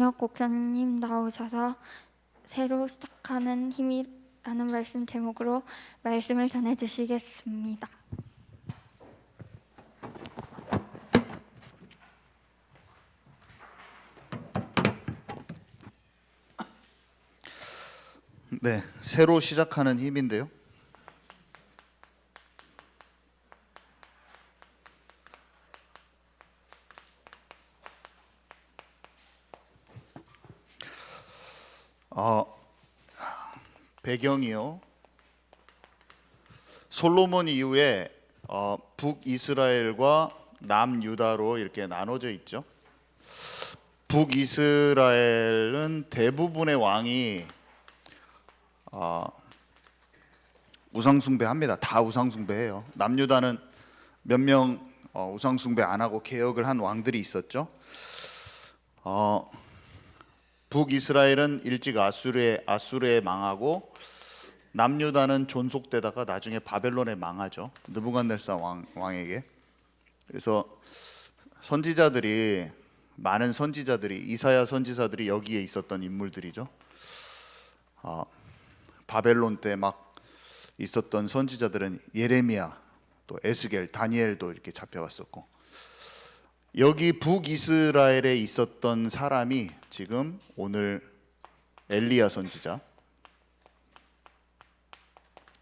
이동혁 목사님 나오셔서 새로 시작하는 힘이라는 말씀 제목으로 말씀을 전해주시겠습니다. 네, 새로 시작하는 힘인데요. 배경이요. 솔로몬 이후에 북이스라엘과 남유다로 이렇게 나눠져 있죠. 북이스라엘은 대부분의 왕이 우상숭배합니다. 다 우상숭배해요. 남유다는 몇 명 우상숭배 안 하고 개혁을 한 왕들이 있었죠. 북이스라엘은 일찍 아수르에 망하고 남유다는 존속되다가 나중에 바벨론에 망하죠. 느부갓네살 왕에게. 그래서 많은 선지자들이 이사야 선지자들이 여기에 있었던 인물들이죠. 바벨론 때 막 있었던 선지자들은 예레미야, 또 에스겔, 다니엘도 이렇게 잡혀갔었고, 여기 북이스라엘에 있었던 사람이 지금 오늘 엘리야 선지자.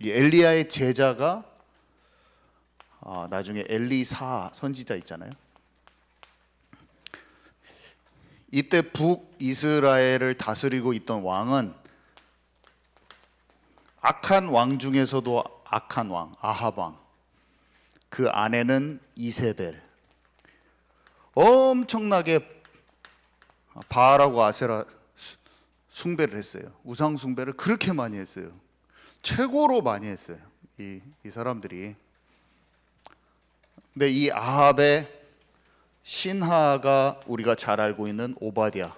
이 엘리야의 제자가 나중에 엘리사 선지자 있잖아요. 이때 북이스라엘을 다스리고 있던 왕은 악한 왕 중에서도 악한 왕, 아합 왕. 그 아내는 이세벨. 엄청나게 바알하고 아세라 숭배를 했어요. 우상 숭배를 그렇게 많이 했어요. 최고로 많이 했어요. 이 사람들이. 근데 이 아합의 신하가 우리가 잘 알고 있는 오바댜.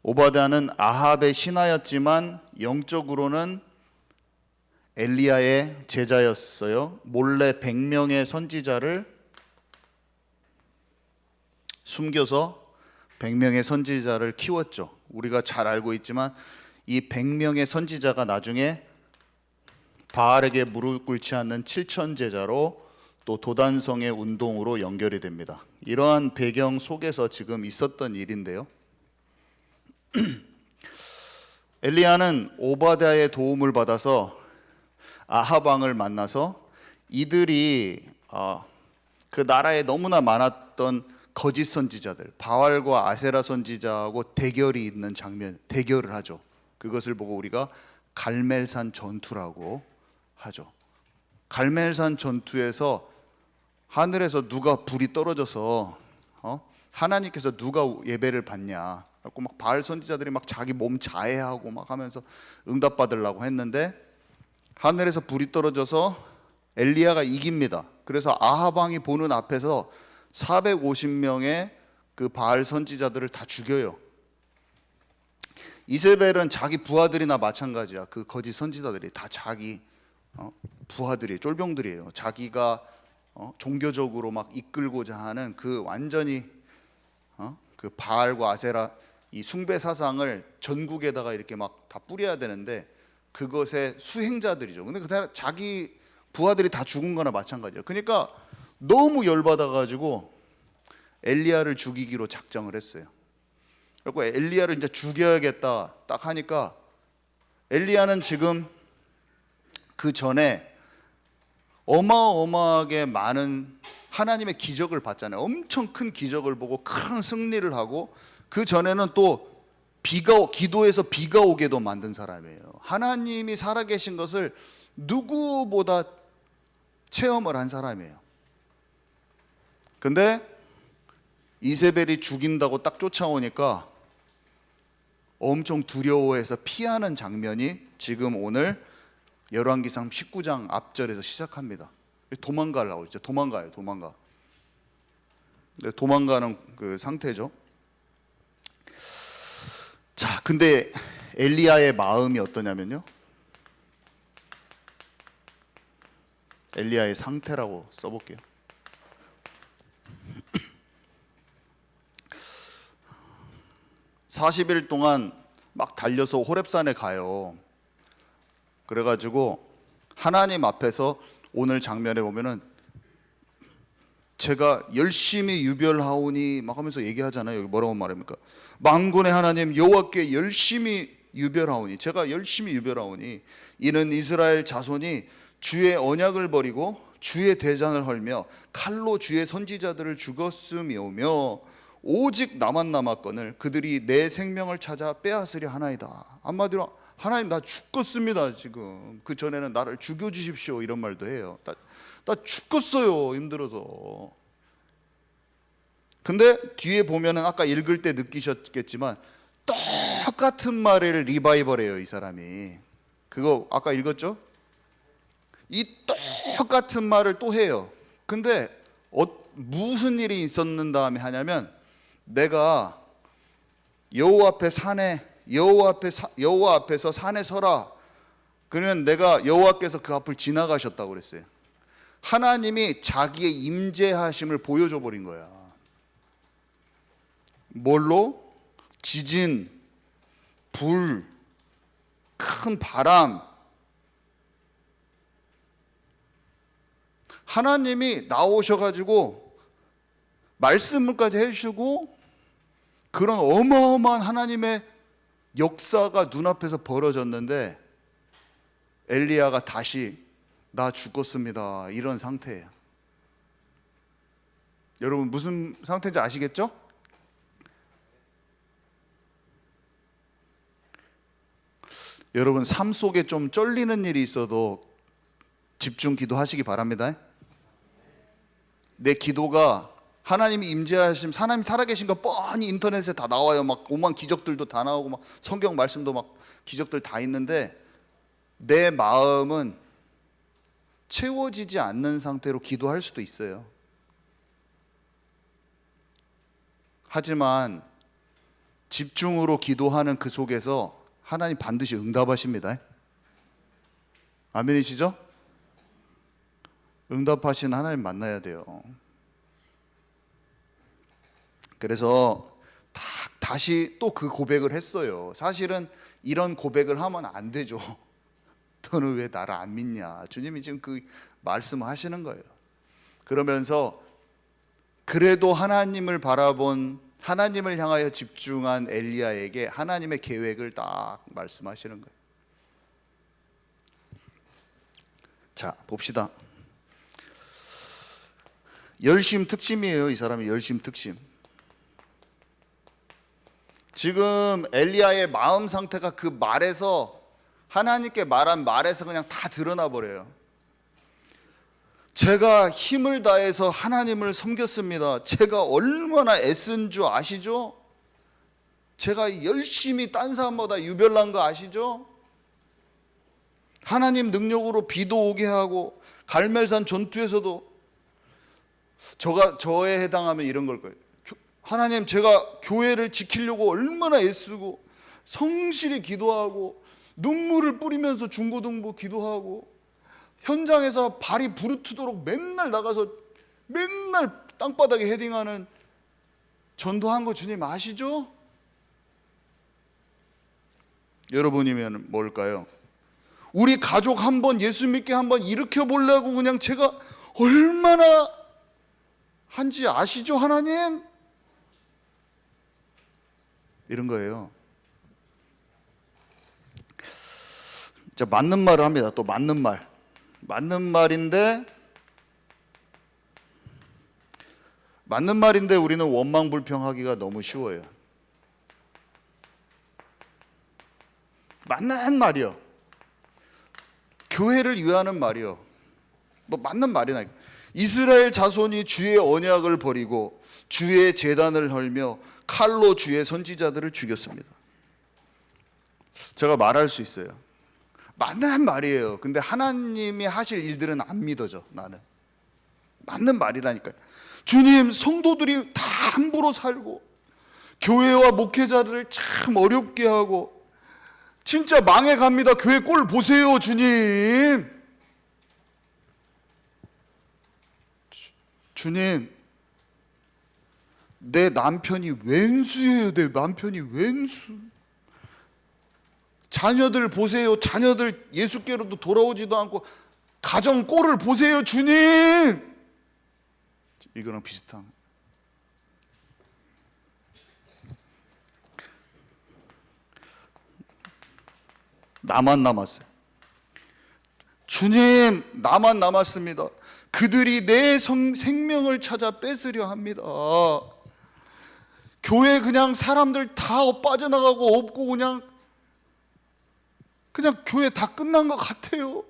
오바댜는 아합의 신하였지만 영적으로는 엘리야의 제자였어요. 몰래 100명의 선지자를 숨겨서 100명의 선지자를 키웠죠. 우리가 잘 알고 있지만 이 100명의 선지자가 나중에 바알에게 무릎 꿇지 않는 7천 제자로 또 도단성의 운동으로 연결이 됩니다. 이러한 배경 속에서 지금 있었던 일인데요. 엘리야는 오바댜의 도움을 받아서 아합 왕을 만나서 이들이 그 나라에 너무나 많았던 거짓 선지자들, 바알과 아세라 선지자하고 대결이 있는 장면, 대결을 하죠. 그것을 보고 우리가 갈멜산 전투라고 하죠. 갈멜산 전투에서 하늘에서 누가 불이 떨어져서 하나님께서 누가 예배를 받냐, 그래서 막 바알 선지자들이 막 자기 몸 자해하고 막 하면서 응답 받으려고 했는데 하늘에서 불이 떨어져서 엘리야가 이깁니다. 그래서 아합 왕이 보는 앞에서 450명의 그 바알 선지자들을 다 죽여요. 이세벨은 자기 부하들이나 마찬가지야. 그 거짓 선지자들이 다 자기 부하들이 쫄병들이에요. 자기가 종교적으로 막 이끌고자 하는 그 완전히 그 바알과 아세라 이 숭배 사상을 전국에다가 이렇게 막 다 뿌려야 되는데 그것의 수행자들이죠. 근데 그 자기 부하들이 다 죽은 거나 마찬가지예요. 그러니까 너무 열받아 가지고 엘리야를 죽이기로 작정을 했어요. 그리고 엘리야를 이제 죽여야겠다 딱 하니까 엘리야는 지금 그 전에 어마어마하게 많은 하나님의 기적을 봤잖아요. 엄청 큰 기적을 보고 큰 승리를 하고 그 전에는 또 기도해서 비가 오게도 만든 사람이에요. 하나님이 살아계신 것을 누구보다 체험을 한 사람이에요. 근데 이세벨이 죽인다고 딱 쫓아오니까 엄청 두려워해서 피하는 장면이 지금 오늘 열왕기상 19장 앞절에서 시작합니다. 도망가려고 이제 도망가요. 도망가는 그 상태죠. 자, 근데 엘리야의 마음이 어떠냐면요. 엘리야의 상태라고 써볼게요. 40일 동안 막 달려서 호렙산에 가요. 그래가지고 하나님 앞에서 오늘 장면에 보면은 제가 열심히 유별하오니 막 하면서 얘기하잖아요. 여기 뭐라고 말합니까? 만군의 하나님 여호와께 열심히 유별하오니, 제가 열심히 유별하오니 이는 이스라엘 자손이 주의 언약을 버리고 주의 대장을 헐며 칼로 주의 선지자들을 죽었음이오며 오직 나만 남았거늘 그들이 내 생명을 찾아 빼앗으려 하나이다. 한마디로 하나님 나 죽겠습니다. 지금 그 전에는 나를 죽여주십시오 이런 말도 해요. 나 죽겠어요, 힘들어서. 근데 뒤에 보면은 아까 읽을 때 느끼셨겠지만 똑같은 말을 리바이벌해요, 이 사람이. 그거 아까 읽었죠? 이 똑같은 말을 또 해요. 근데 무슨 일이 있었는 다음에 하냐면, 내가 여호와 앞에서 산에 서라. 그러면 내가 여호와께서 그 앞을 지나가셨다고 그랬어요. 하나님이 자기의 임재하심을 보여줘 버린 거야. 뭘로? 지진, 불, 큰 바람. 하나님이 나오셔가지고 말씀을까지 해주시고 그런 어마어마한 하나님의 역사가 눈앞에서 벌어졌는데 엘리야가 다시 나 죽었습니다 이런 상태예요. 여러분 무슨 상태인지 아시겠죠? 여러분 삶 속에 좀 쩔리는 일이 있어도 집중 기도하시기 바랍니다. 내 기도가 하나님이 임재하심, 하나님 살아계신 거 뻔히 인터넷에 다 나와요. 막 오만 기적들도 다 나오고 막 성경 말씀도 막 기적들 다 있는데 내 마음은 채워지지 않는 상태로 기도할 수도 있어요. 하지만 집중으로 기도하는 그 속에서 하나님 반드시 응답하십니다. 아멘이시죠? 응답하신 하나님 만나야 돼요. 그래서 다시 또 그 고백을 했어요. 사실은 이런 고백을 하면 안 되죠. 너는 왜 나를 안 믿냐? 주님이 지금 그 말씀을 하시는 거예요. 그러면서 그래도 하나님을 바라본, 하나님을 향하여 집중한 엘리야에게 하나님의 계획을 딱 말씀하시는 거예요. 자, 봅시다. 열심 특심이에요. 이 사람이 열심 특심. 지금 엘리야의 마음 상태가 그 말에서, 하나님께 말한 말에서 그냥 다 드러나 버려요. 제가 힘을 다해서 하나님을 섬겼습니다. 제가 얼마나 애쓴 줄 아시죠? 제가 열심히 딴 사람보다 유별난 거 아시죠? 하나님 능력으로 비도 오게 하고 갈멜산 전투에서도 저에 해당하면 이런 걸 거예요. 하나님, 제가 교회를 지키려고 얼마나 애쓰고 성실히 기도하고 눈물을 뿌리면서 중고등부 기도하고 현장에서 발이 부르트도록 맨날 나가서 맨날 땅바닥에 헤딩하는 전도한 거 주님 아시죠? 여러분이면 뭘까요? 우리 가족 한번 예수 믿게 한번 일으켜 보려고 그냥 제가 얼마나 한지 아시죠, 하나님? 이런 거예요. 자, 맞는 말을 합니다. 또 맞는 말. 맞는 말인데 우리는 원망불평하기가 너무 쉬워요. 맞는 말이요. 교회를 위하는 말이요. 뭐 맞는 말이나. 이스라엘 자손이 주의 언약을 버리고 주의 제단을 헐며 칼로 주의 선지자들을 죽였습니다. 제가 말할 수 있어요. 맞는 말이에요. 근데 하나님이 하실 일들은 안 믿어져. 나는 맞는 말이라니까요. 주님, 성도들이 다 함부로 살고 교회와 목회자들을 참 어렵게 하고 진짜 망해갑니다. 교회 꼴 보세요, 주님. 주님, 내 남편이 왼수예요. 내 남편이 왼수. 자녀들 보세요. 자녀들 예수께로도 돌아오지도 않고 가정 꼴을 보세요, 주님. 이거랑 비슷한. 나만 남았어요. 주님, 나만 남았습니다. 그들이 내 생명을 찾아 뺏으려 합니다. 교회 그냥 사람들 다 빠져나가고 없고 그냥 교회 다 끝난 것 같아요.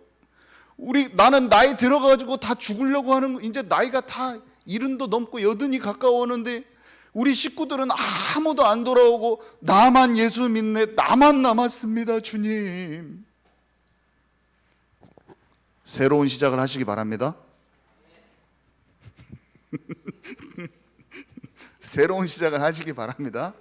나는 나이 들어가지고 다 죽으려고 하는 거, 이제 나이가 다 70도 넘고 80이 가까워오는데 우리 식구들은 아무도 안 돌아오고 나만 예수 믿네. 나만 남았습니다, 주님. 새로운 시작을 하시기 바랍니다. 새로운 시작을 하시기 바랍니다.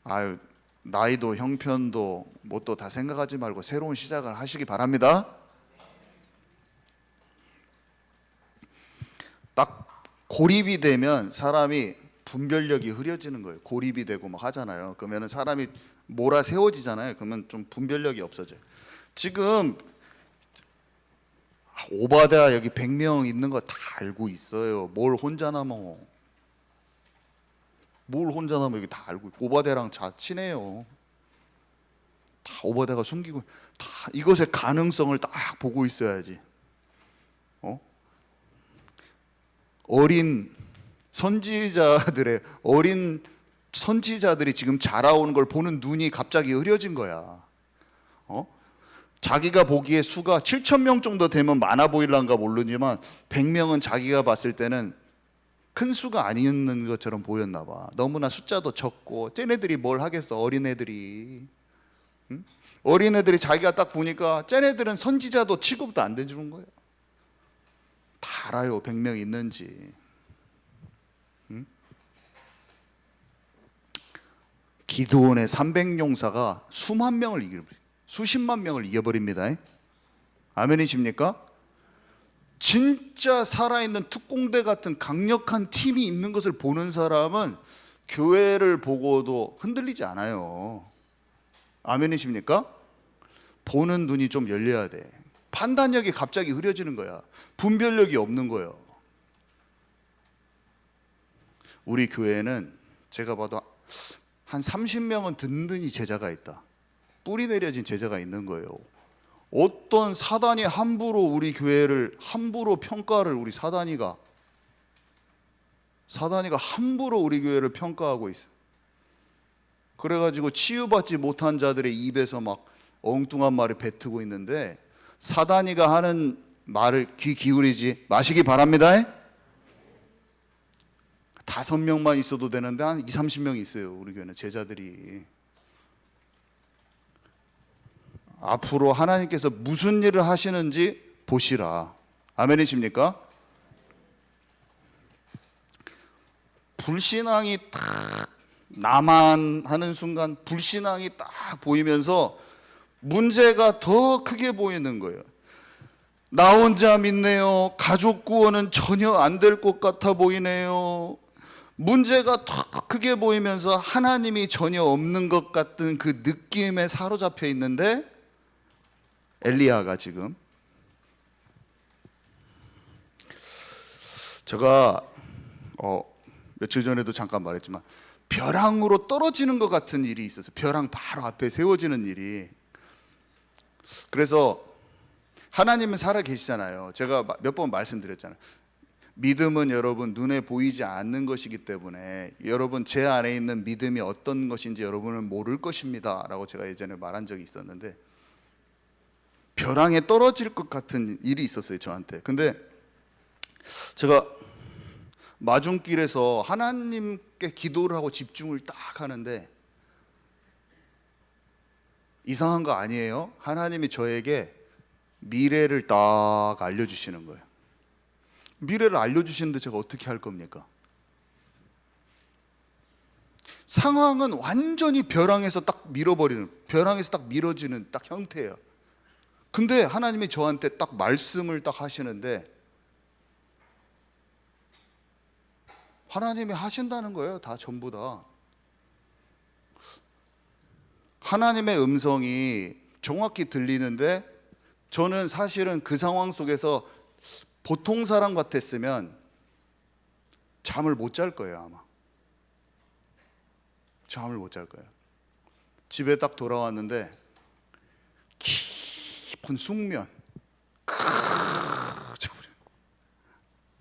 아유, 나이도 형편도 뭣도 다 생각하지 말고 새로운 시작을 하시기 바랍니다. 딱 고립이 되면 사람이 분별력이 흐려지는 거예요. 고립이 되고 막 하잖아요. 그러면 사람이 몰아 세워지잖아요. 그러면 좀 분별력이 없어져요. 지금 오바댜 여기 100명 있는 거 다 알고 있어요. 뭘 혼자 남어. 여기 다 알고 있고 오바댜랑 친해요. 다 오바댜가 숨기고 다 이것의 가능성을 딱 보고 있어야지. 어린 선지자들이 지금 자라오는 걸 보는 눈이 갑자기 흐려진 거야. 자기가 보기에 수가 7,000명 정도 되면 많아 보일란가 모르지만 100명은 자기가 봤을 때는 큰 수가 아니었는 것처럼 보였나 봐. 너무나 숫자도 적고 쟤네들이 뭘 하겠어. 어린애들이. 응? 어린애들이 자기가 딱 보니까 쟤네들은 선지자도 취급도 안 해주는 거예요. 다 알아요. 100명 있는지. 응? 기드온의 300용사가 수십만 명을 이겨버립니다. 아멘이십니까? 진짜 살아있는 특공대 같은 강력한 팀이 있는 것을 보는 사람은 교회를 보고도 흔들리지 않아요. 아멘이십니까? 보는 눈이 좀 열려야 돼. 판단력이 갑자기 흐려지는 거야. 분별력이 없는 거예요. 우리 교회는 제가 봐도 한 30명은 든든히 제자가 있다. 뿌리 내려진 제자가 있는 거예요. 어떤 사단이 함부로 우리 교회를 함부로 평가를 사단이가 함부로 우리 교회를 평가하고 있어요. 그래가지고 치유받지 못한 자들의 입에서 막 엉뚱한 말을 뱉고 있는데 사단이가 하는 말을 귀 기울이지 마시기 바랍니다. 5명만 있어도 되는데 한 20-30명 있어요. 우리 교회는 제자들이. 앞으로 하나님께서 무슨 일을 하시는지 보시라. 아멘이십니까? 불신앙이 딱 나만 하는 순간 불신앙이 딱 보이면서 문제가 더 크게 보이는 거예요. 나 혼자 믿네요. 가족 구원은 전혀 안 될 것 같아 보이네요. 문제가 더 크게 보이면서 하나님이 전혀 없는 것 같은 그 느낌에 사로잡혀 있는데 엘리야가 지금 제가 며칠 전에도 잠깐 말했지만 벼랑으로 떨어지는 것 같은 일이 있었어요. 벼랑 바로 앞에 세워지는 일이. 그래서 하나님은 살아 계시잖아요. 제가 몇 번 말씀드렸잖아요. 믿음은 여러분 눈에 보이지 않는 것이기 때문에 여러분 제 안에 있는 믿음이 어떤 것인지 여러분은 모를 것입니다 라고 제가 예전에 말한 적이 있었는데 벼랑에 떨어질 것 같은 일이 있었어요, 저한테. 근데 제가 마중길에서 하나님께 기도를 하고 집중을 딱 하는데 이상한 거 아니에요? 하나님이 저에게 미래를 딱 알려주시는 거예요. 미래를 알려주시는데 제가 어떻게 할 겁니까? 상황은 완전히 벼랑에서 딱 밀어지는 딱 형태예요. 근데 하나님이 저한테 딱 말씀을 딱 하시는데 하나님이 하신다는 거예요. 다 전부 다. 하나님의 음성이 정확히 들리는데 저는 사실은 그 상황 속에서 보통 사람 같았으면 잠을 못 잘 거예요. 아마 잠을 못 잘 거예요. 집에 딱 돌아왔는데 깊은 숙면,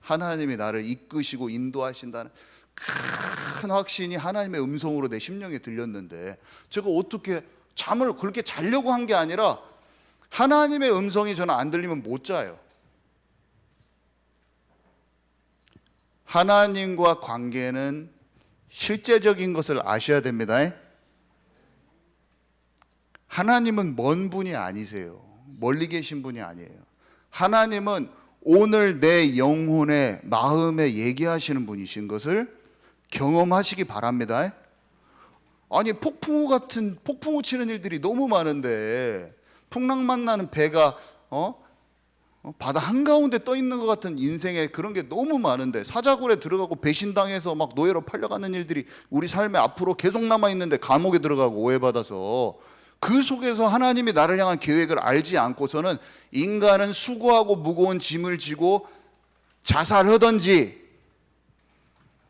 하나님이 나를 이끄시고 인도하신다는 큰 확신이 하나님의 음성으로 내 심령에 들렸는데 제가 어떻게 잠을 그렇게 자려고 한 게 아니라 하나님의 음성이 저는 안 들리면 못 자요. 하나님과 관계는 실제적인 것을 아셔야 됩니다. 하나님은 먼 분이 아니세요. 멀리 계신 분이 아니에요. 하나님은 오늘 내 영혼에 마음에 얘기하시는 분이신 것을 경험하시기 바랍니다. 아니 폭풍우 치는 일들이 너무 많은데 풍랑만 나는 배가 바다 한가운데 떠 있는 것 같은 인생에 그런 게 너무 많은데 사자굴에 들어가고 배신당해서 막 노예로 팔려가는 일들이 우리 삶에 앞으로 계속 남아 있는데 감옥에 들어가고 오해받아서 그 속에서 하나님이 나를 향한 계획을 알지 않고서는 인간은 수고하고 무거운 짐을 지고 자살하든지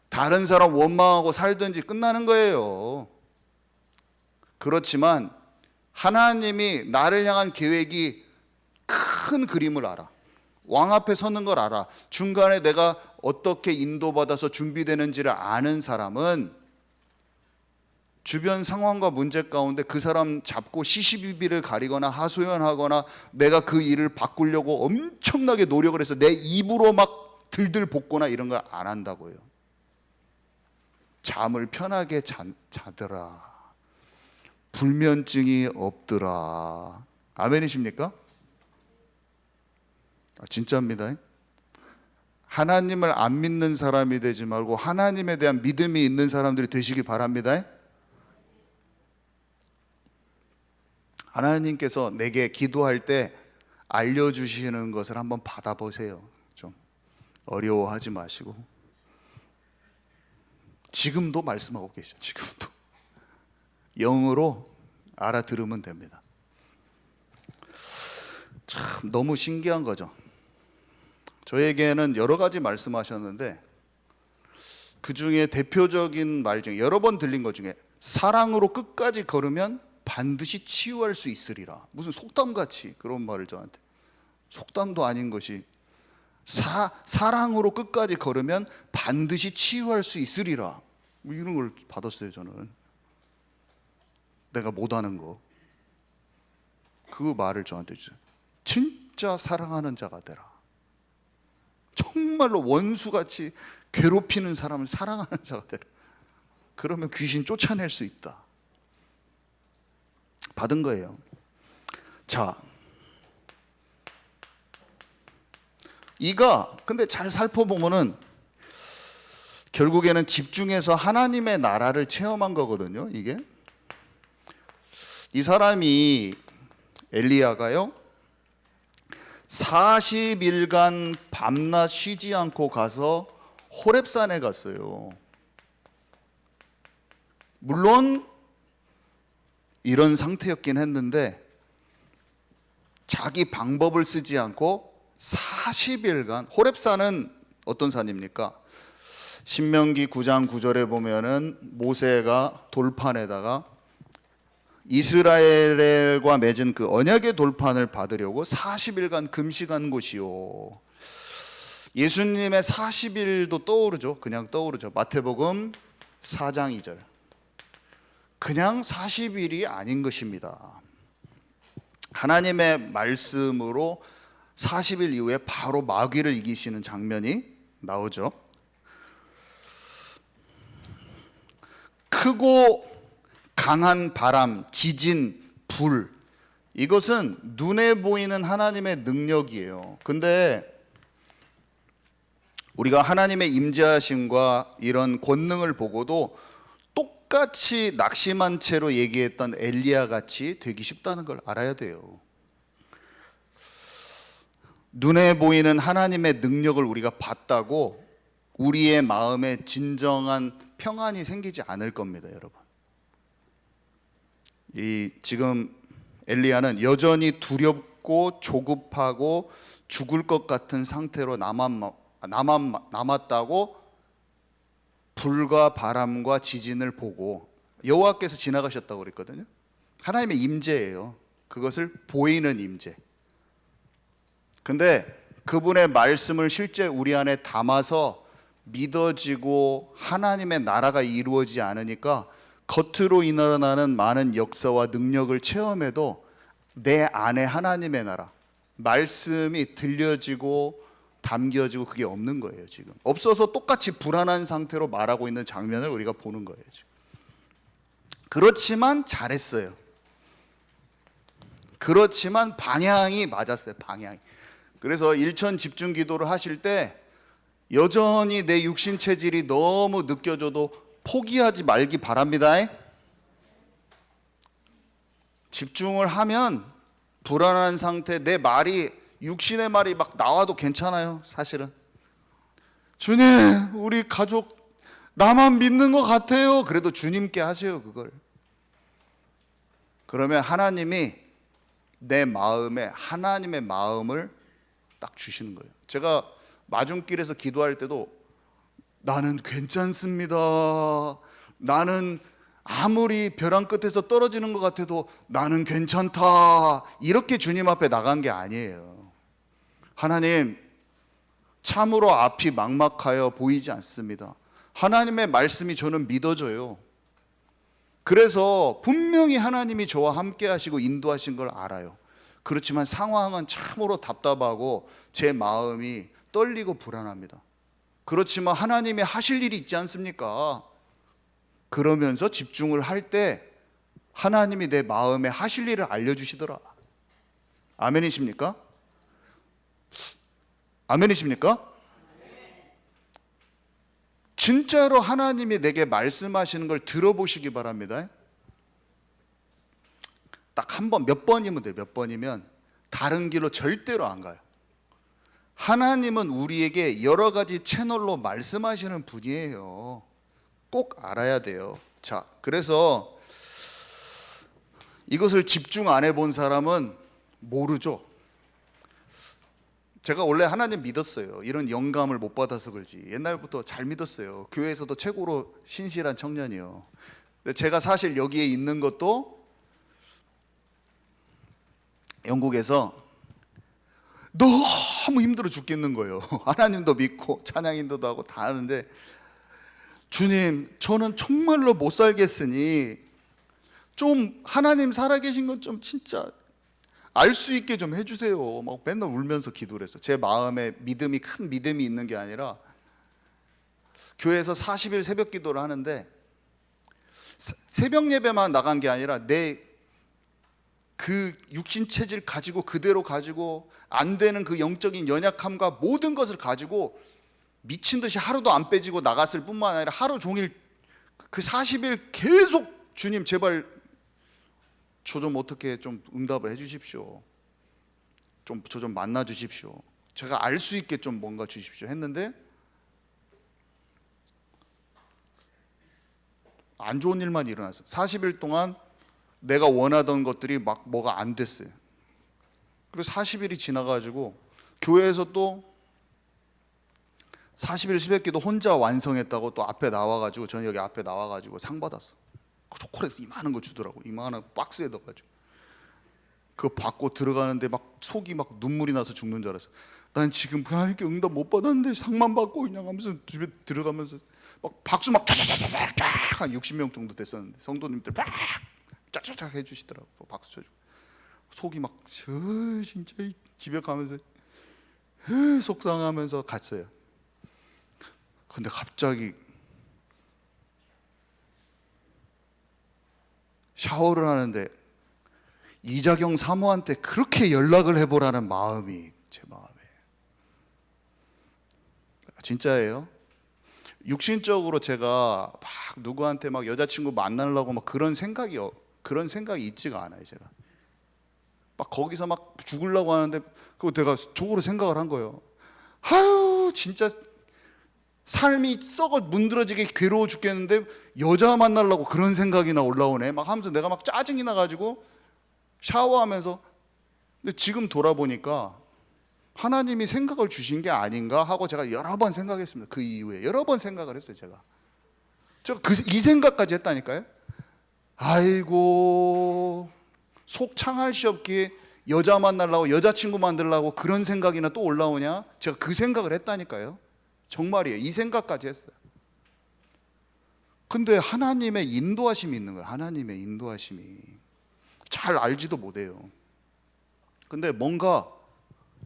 다른 사람 원망하고 살든지 끝나는 거예요. 그렇지만 하나님이 나를 향한 계획이 큰 그림을 알아. 왕 앞에 서는 걸 알아. 중간에 내가 어떻게 인도받아서 준비되는지를 아는 사람은 주변 상황과 문제 가운데 그 사람 잡고 시시비비를 가리거나 하소연하거나 내가 그 일을 바꾸려고 엄청나게 노력을 해서 내 입으로 막 들들 볶거나 이런 걸 안 한다고요. 잠을 편하게 자더라. 불면증이 없더라. 아멘이십니까? 진짜입니다. 하나님을 안 믿는 사람이 되지 말고 하나님에 대한 믿음이 있는 사람들이 되시기 바랍니다. 하나님께서 내게 기도할 때 알려주시는 것을 한번 받아보세요. 좀 어려워하지 마시고 지금도 말씀하고 계셔. 지금도 영으로 알아들으면 됩니다. 참 너무 신기한 거죠. 저에게는 여러 가지 말씀하셨는데 그 중에 대표적인 말 중에 여러 번 들린 것 중에 사랑으로 끝까지 걸으면 반드시 치유할 수 있으리라. 무슨 속담같이 그런 말을 저한테. 속담도 아닌 것이 사랑으로 끝까지 걸으면 반드시 치유할 수 있으리라. 뭐 이런 걸 받았어요. 저는 내가 못하는 거. 그 말을 저한테 주세요. 진짜 사랑하는 자가 되라. 정말로 원수같이 괴롭히는 사람을 사랑하는 자가 되라. 그러면 귀신 쫓아낼 수 있다. 받은 거예요. 자, 이가 근데 잘 살펴보면은 결국에는 집중해서 하나님의 나라를 체험한 거거든요. 이게 이 사람이 엘리야가요 40일간 밤낮 쉬지 않고 가서 호렙산에 갔어요. 물론 이런 상태였긴 했는데 자기 방법을 쓰지 않고 40일간 호렙산은 어떤 산입니까? 신명기 9장 9절에 보면은 모세가 돌판에다가 이스라엘과 맺은 그 언약의 돌판을 받으려고 40일간 금식한 곳이요. 예수님의 40일도 떠오르죠. 그냥 떠오르죠. 마태복음 4장 2절. 그냥 40일이 아닌 것입니다. 하나님의 말씀으로 40일 이후에 바로 마귀를 이기시는 장면이 나오죠. 크고 강한 바람, 지진, 불, 이것은 눈에 보이는 하나님의 능력이에요. 근데 우리가 하나님의 임재하심과 이런 권능을 보고도 똑같이 낙심한 채로 얘기했던 엘리야 같이 되기 쉽다는 걸 알아야 돼요. 눈에 보이는 하나님의 능력을 우리가 봤다고 우리의 마음에 진정한 평안이 생기지 않을 겁니다, 여러분. 지금 엘리야는 여전히 두렵고 조급하고 죽을 것 같은 상태로 남았다고 불과 바람과 지진을 보고 여호와께서 지나가셨다고 그랬거든요. 하나님의 임재예요. 그것을 보이는 임재. 근데 그분의 말씀을 실제 우리 안에 담아서 믿어지고 하나님의 나라가 이루어지지 않으니까 겉으로 일어나는 많은 역사와 능력을 체험해도 내 안에 하나님의 나라, 말씀이 들려지고 담겨지고 그게 없는 거예요. 지금 없어서 똑같이 불안한 상태로 말하고 있는 장면을 우리가 보는 거예요. 지금. 그렇지만 잘했어요. 그렇지만 방향이 맞았어요. 방향이. 그래서 일천 집중 기도를 하실 때 여전히 내 육신 체질이 너무 느껴져도 포기하지 말기 바랍니다. 집중을 하면 불안한 상태, 내 말이 육신의 말이 막 나와도 괜찮아요. 사실은 주님, 우리 가족 나만 믿는 것 같아요. 그래도 주님께 하세요, 그걸. 그러면 하나님이 내 마음에 하나님의 마음을 딱 주시는 거예요. 제가 마중길에서 기도할 때도 나는 괜찮습니다. 나는 아무리 벼랑 끝에서 떨어지는 것 같아도 나는 괜찮다. 이렇게 주님 앞에 나간 게 아니에요. 하나님, 참으로 앞이 막막하여 보이지 않습니다. 하나님의 말씀이 저는 믿어져요. 그래서 분명히 하나님이 저와 함께 하시고 인도하신 걸 알아요. 그렇지만 상황은 참으로 답답하고 제 마음이 떨리고 불안합니다. 그렇지만 하나님이 하실 일이 있지 않습니까? 그러면서 집중을 할 때 하나님이 내 마음에 하실 일을 알려주시더라. 아멘이십니까? 아멘이십니까? 진짜로 하나님이 내게 말씀하시는 걸 들어보시기 바랍니다. 딱 한 번, 몇 번이면 돼요. 몇 번이면 다른 길로 절대로 안 가요. 하나님은 우리에게 여러 가지 채널로 말씀하시는 분이에요. 꼭 알아야 돼요. 자, 그래서 이것을 집중 안 해본 사람은 모르죠. 제가 원래 하나님 믿었어요. 이런 영감을 못 받아서 그렇지 옛날부터 잘 믿었어요. 교회에서도 최고로 신실한 청년이요. 근데 제가 사실 여기에 있는 것도 영국에서 너무 힘들어 죽겠는 거예요. 하나님도 믿고 찬양인도도 하고 다 하는데 주님, 저는 정말로 못 살겠으니 좀 하나님 살아계신 건 좀 진짜 알 수 있게 좀 해주세요. 막 맨날 울면서 기도를 했어요. 제 마음에 믿음이 큰 믿음이 있는 게 아니라 교회에서 40일 새벽 기도를 하는데 새벽 예배만 나간 게 아니라 내 그 육신 체질 가지고 그대로 가지고 안 되는 그 영적인 연약함과 모든 것을 가지고 미친 듯이 하루도 안 빼지고 나갔을 뿐만 아니라 하루 종일 그 40일 계속 주님 제발 저 좀 어떻게 좀 응답을 해 주십시오. 좀 저 좀 만나 주십시오. 제가 알 수 있게 좀 뭔가 주십시오 했는데 안 좋은 일만 일어났어요. 40일 동안 내가 원하던 것들이 막 뭐가 안 됐어요. 그리고 40일이 지나가지고 교회에서 또 40일 새벽기도 혼자 완성했다고 또 앞에 나와가지고 저는 여기 앞에 나와가지고 상 받았어. 그 초콜릿 이만한 거 주더라고. 이만한 박스에 넣어가지고 그거 받고 들어가는데 막 속이 막 눈물이 나서 죽는 줄 알았어. 난 지금 하나님께 응답 못 받았는데 상만 받고 그냥 하면서 집에 들어가면서 막 박수 막 쫙쫙쫙쫙 한 60명 정도 됐었는데 성도님들 막 쫙쫙쫙 해주시더라고. 박수 쳐주고 속이 막 진짜 집에 가면서 속상하면서 갔어요. 근데 갑자기 샤워를 하는데 이자경 사모한테 그렇게 연락을 해보라는 마음이 제 마음에 진짜예요. 육신적으로 제가 막 누구한테 막 여자친구 만나려고 막 그런 생각이 있지가 않아요. 제가 막 거기서 막 죽으려고 하는데 그거 내가 속으로 생각을 한 거예요. 아유 진짜 삶이 썩어 문드러지게 괴로워 죽겠는데 여자 만나려고 그런 생각이나 올라오네 막 하면서 내가 막 짜증이 나가지고 샤워하면서. 근데 지금 돌아보니까 하나님이 생각을 주신 게 아닌가 하고 제가 여러 번 생각했습니다. 그 이후에 여러 번 생각을 했어요. 제가 이 생각까지 했다니까요. 아이고 속 창할 시 없기에 여자 만나려고 여자친구 만들려고 그런 생각이나 또 올라오냐. 제가 그 생각을 했다니까요. 정말이에요. 이 생각까지 했어요. 근데 하나님의 인도하심이 있는 거예요. 하나님의 인도하심이 잘 알지도 못해요. 근데 뭔가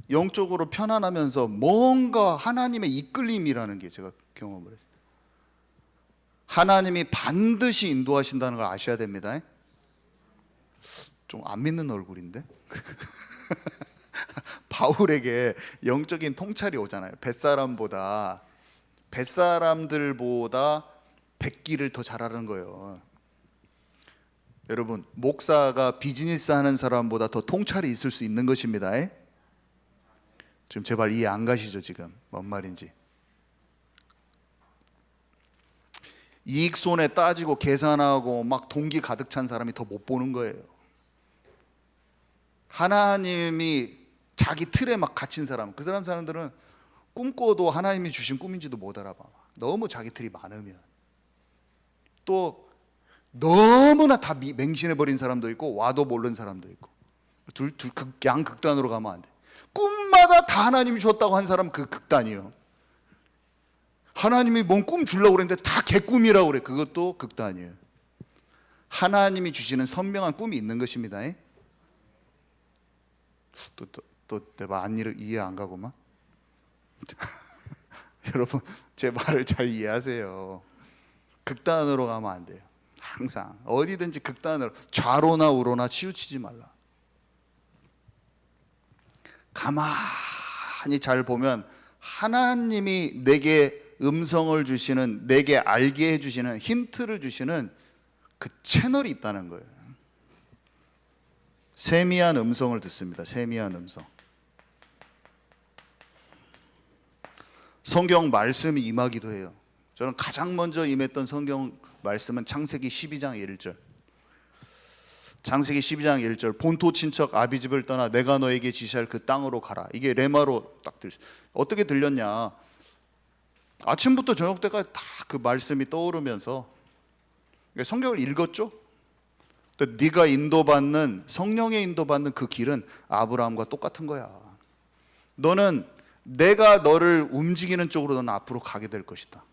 영적으로 편안하면서 뭔가 하나님의 이끌림이라는 게 제가 경험을 했어요. 하나님이 반드시 인도하신다는 걸 아셔야 됩니다. 좀 안 믿는 얼굴인데 바울에게 영적인 통찰이 오잖아요. 뱃사람들보다 백기를 더 잘하는 거예요. 여러분 목사가 비즈니스 하는 사람보다 더 통찰이 있을 수 있는 것입니다. 지금 제발 이해 안 가시죠? 지금 뭔 말인지. 이익손해 따지고 계산하고 막 동기 가득 찬 사람이 더 못 보는 거예요. 하나님이 자기 틀에 막 갇힌 사람, 그 사람들은 꿈꿔도 하나님이 주신 꿈인지도 못 알아봐. 너무 자기 틀이 많으면. 또 너무나 다 맹신해버린 사람도 있고 와도 모르는 사람도 있고. 양극단으로 가면 안 돼. 꿈마다 다 하나님이 줬다고 한 사람 그 극단이요. 하나님이 뭔 꿈 주려고 그랬는데 다 개꿈이라고 그래. 그것도 극단이에요. 하나님이 주시는 선명한 꿈이 있는 것입니다. 또 내 말 이해 안 가고만. 여러분 제 말을 잘 이해하세요. 극단으로 가면 안 돼요. 항상 어디든지 극단으로 좌로나 우로나 치우치지 말라. 가만히 잘 보면 하나님이 내게 음성을 주시는, 내게 알게 해주시는, 힌트를 주시는 그 채널이 있다는 거예요. 세미한 음성을 듣습니다. 세미한 음성. 성경 말씀이 임하기도 해요. 저는 가장 먼저 임했던 성경 말씀은 창세기 12장 1절. 창세기 12장 1절. 본토 친척 아비집을 떠나 내가 너에게 지시할 그 땅으로 가라. 이게 레마로 딱 어떻게 들렸냐? 아침부터 저녁 때까지 다 그 말씀이 떠오르면서 성경을 읽었죠. 네가 인도받는, 성령의 인도받는 그 길은 아브라함과 똑같은 거야. 너는 내가 너를 움직이는 쪽으로 너는 앞으로 가게 될 것이다.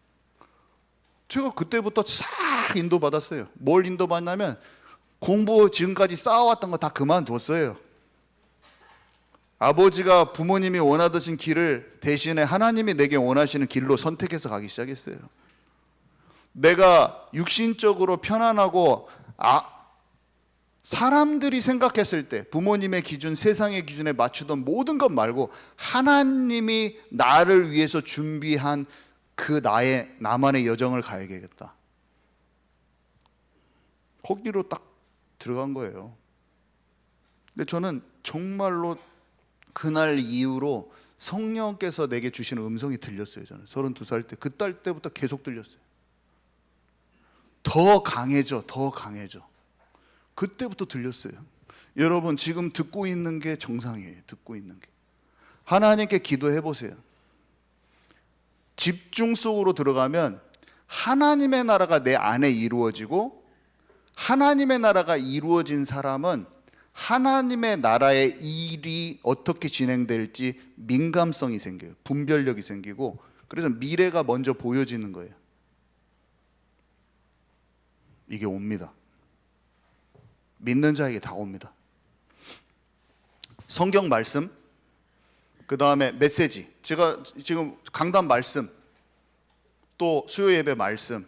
제가 그때부터 싹 인도받았어요. 뭘 인도받냐면 공부 지금까지 쌓아왔던 거 다 그만뒀어요. 아버지가 부모님이 원하던 길을 대신에 하나님이 내게 원하시는 길로 선택해서 가기 시작했어요. 내가 육신적으로 편안하고 사람들이 생각했을 때 부모님의 기준, 세상의 기준에 맞추던 모든 것 말고 하나님이 나를 위해서 준비한 그 나만의 여정을 가야겠다. 거기로 딱 들어간 거예요. 근데 저는 정말로 그날 이후로 성령께서 내게 주시는 음성이 들렸어요. 저는 32살 때, 그딸 때부터 계속 들렸어요. 더 강해져, 더 강해져. 그때부터 들렸어요. 여러분 지금 듣고 있는 게 정상이에요. 듣고 있는 게. 하나님께 기도해 보세요. 집중 속으로 들어가면 하나님의 나라가 내 안에 이루어지고, 하나님의 나라가 이루어진 사람은 하나님의 나라의 일이 어떻게 진행될지 민감성이 생겨요. 분별력이 생기고, 그래서 미래가 먼저 보여지는 거예요. 이게 옵니다. 믿는 자에게 다 옵니다. 성경 말씀, 그 다음에 메시지, 제가 지금 강단 말씀, 또 수요 예배 말씀,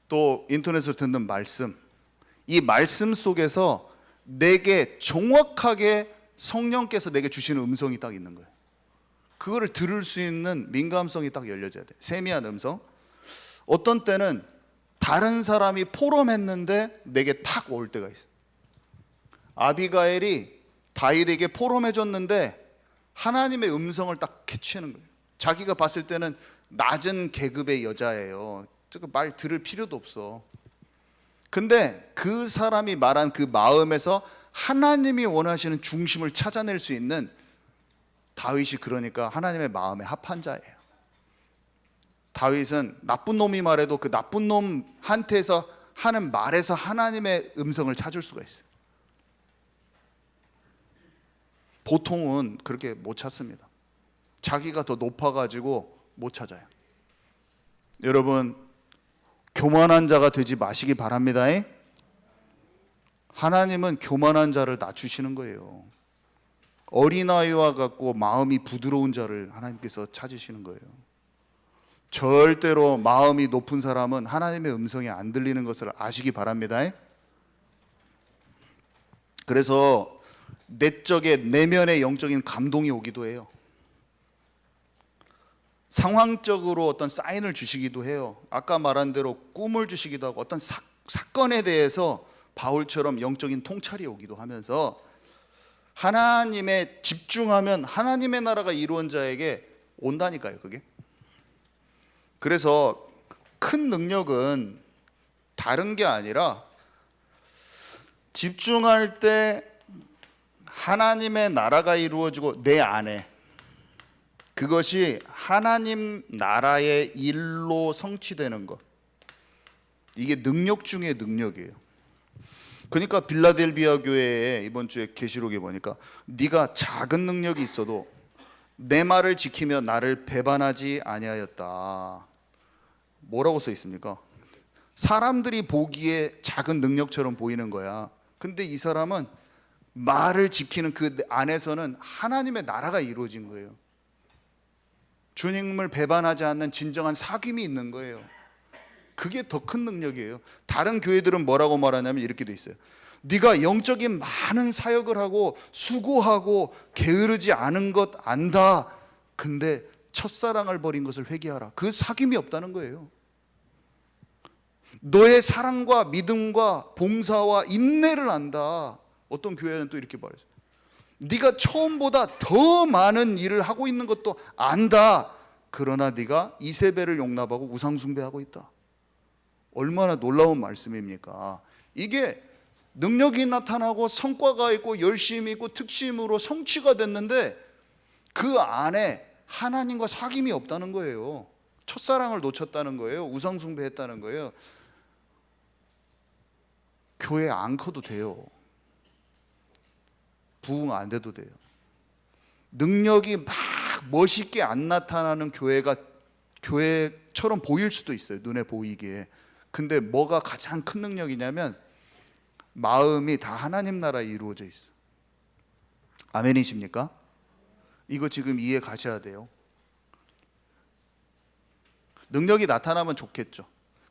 또 인터넷으로 듣는 말씀, 이 말씀 속에서 내게 정확하게 성령께서 내게 주시는 음성이 딱 있는 거예요. 그거를 들을 수 있는 민감성이 딱 열려져야 돼. 세미한 음성. 어떤 때는 다른 사람이 포럼했는데 내게 탁 올 때가 있어요. 아비가일이 다윗에게 포럼해줬는데 하나님의 음성을 딱 캐치하는 거예요. 자기가 봤을 때는 낮은 계급의 여자예요. 말 들을 필요도 없어. 근데 그 사람이 말한 그 마음에서 하나님이 원하시는 중심을 찾아낼 수 있는 다윗이, 그러니까 하나님의 마음에 합한 자예요. 다윗은 나쁜 놈이 말해도 그 나쁜 놈한테서 하는 말에서 하나님의 음성을 찾을 수가 있어요. 보통은 그렇게 못 찾습니다. 자기가 더 높아가지고 못 찾아요. 여러분, 교만한 자가 되지 마시기 바랍니다. 하나님은 교만한 자를 낮추시는 거예요. 어린아이와 같고 마음이 부드러운 자를 하나님께서 찾으시는 거예요. 절대로 마음이 높은 사람은 하나님의 음성이 안 들리는 것을 아시기 바랍니다. 그래서 내면의 영적인 감동이 오기도 해요. 상황적으로 어떤 사인을 주시기도 해요. 아까 말한 대로 꿈을 주시기도 하고, 어떤 사건에 대해서 바울처럼 영적인 통찰이 오기도 하면서 하나님에 집중하면 하나님의 나라가 이루어진 자에게 온다니까요, 그게. 그래서 큰 능력은 다른 게 아니라 집중할 때 하나님의 나라가 이루어지고 내 안에, 그것이 하나님 나라의 일로 성취되는 것, 이게 능력 중에 능력이에요. 그러니까 빌라델비아 교회에 이번 주에 계시록에 보니까 네가 작은 능력이 있어도 내 말을 지키며 나를 배반하지 아니하였다. 뭐라고 써 있습니까? 사람들이 보기에 작은 능력처럼 보이는 거야. 근데 이 사람은 말을 지키는 그 안에서는 하나님의 나라가 이루어진 거예요. 주님을 배반하지 않는 진정한 사귐이 있는 거예요. 그게 더 큰 능력이에요. 다른 교회들은 뭐라고 말하냐면 이렇게 돼 있어요. 네가 영적인 많은 사역을 하고 수고하고 게으르지 않은 것 안다. 근데 첫사랑을 버린 것을 회개하라. 그 사귐이 없다는 거예요. 너의 사랑과 믿음과 봉사와 인내를 안다. 어떤 교회는 또 이렇게 말해요. 네가 처음보다 더 많은 일을 하고 있는 것도 안다. 그러나 네가 이세벨을 용납하고 우상 숭배하고 있다. 얼마나 놀라운 말씀입니까? 이게 능력이 나타나고 성과가 있고 열심이 있고 특심으로 성취가 됐는데 그 안에 하나님과 사귐이 없다는 거예요. 첫사랑을 놓쳤다는 거예요. 우상 숭배했다는 거예요. 교회 안 커도 돼요. 부흥 안 돼도 돼요. 능력이 막 멋있게 안 나타나는 교회가 교회처럼 보일 수도 있어요. 눈에 보이기에. 근데 뭐가 가장 큰 능력이냐면 마음이 다 하나님 나라에 이루어져 있어. 아멘이십니까? 이거 지금 이해 가셔야 돼요. 능력이 나타나면 좋겠죠.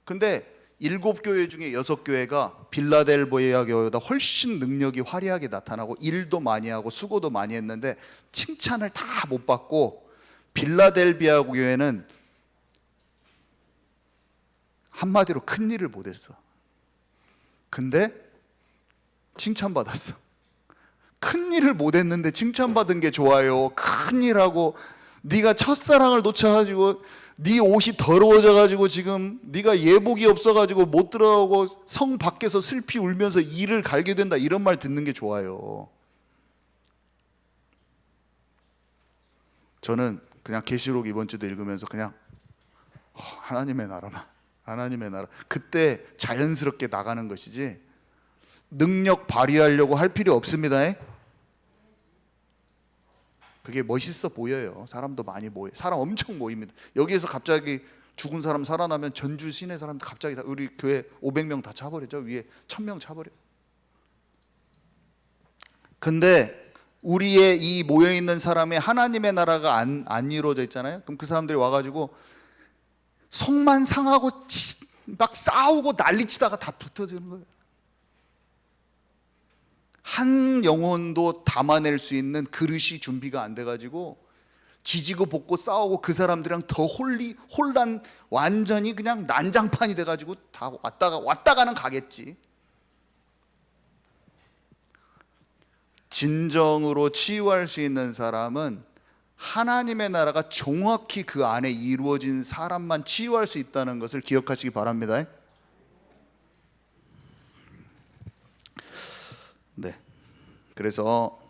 근데 7교회 중에 6교회가 빌라델비아 교회보다 훨씬 능력이 화려하게 나타나고 일도 많이 하고 수고도 많이 했는데 칭찬을 다 못 받고, 빌라델비아 교회는 한마디로 큰 일을 못했어. 근데 칭찬받았어. 큰 일을 못했는데 칭찬받은 게 좋아요. 큰 일하고 네가 첫사랑을 놓쳐가지고 네 옷이 더러워져가지고 지금 네가 예복이 없어가지고 못 들어가고 성 밖에서 슬피 울면서 이를 갈게 된다, 이런 말 듣는 게 좋아요. 저는 그냥 계시록 이번 주도 읽으면서 그냥 하나님의 나라만, 하나님의 나라, 그때 자연스럽게 나가는 것이지 능력 발휘하려고 할 필요 없습니다. 그게 멋있어 보여요. 사람도 많이 모여요. 사람 엄청 모입니다. 여기에서 갑자기 죽은 사람 살아나면 전주 시내 사람들 갑자기 다, 우리 교회 500명 다 차버리죠. 위에 1000명 차버려요. 근데 우리의 이 모여있는 사람의 하나님의 나라가 안 이루어져 있잖아요. 그럼 그 사람들이 와가지고 속만 상하고 막 싸우고 난리치다가 다 붙어지는 거예요. 한 영혼도 담아낼 수 있는 그릇이 준비가 안 돼가지고 지지고 볶고 싸우고 그 사람들이랑 더 혼란, 완전히 그냥 난장판이 돼가지고 다 왔다가는 가겠지. 진정으로 치유할 수 있는 사람은 하나님의 나라가 정확히 그 안에 이루어진 사람만 치유할 수 있다는 것을 기억하시기 바랍니다. 네. 그래서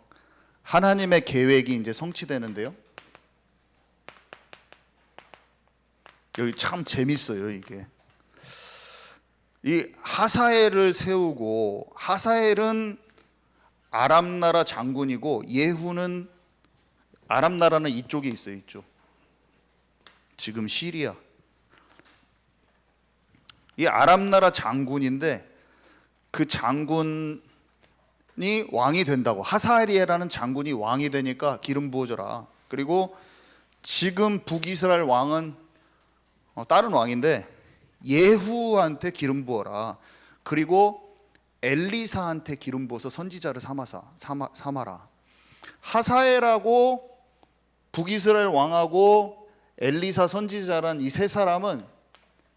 하나님의 계획이 이제 성취되는데요. 여기 참 재밌어요, 이게. 이 하사엘을 세우고, 하사엘은 아람 나라 장군이고 예후는, 아람 나라는 이쪽에 있어요, 이쪽. 지금 시리아. 이 아람 나라 장군인데 그 장군이 왕이 된다고, 하사엘이라는 장군이 왕이 되니까 기름 부어줘라. 그리고 지금 북이스라엘 왕은 다른 왕인데 예후한테 기름 부어라. 그리고 엘리사한테 기름 부어서 선지자를 삼아라. 하사엘하고 북이스라엘 왕하고 엘리사 선지자란 이 세 사람은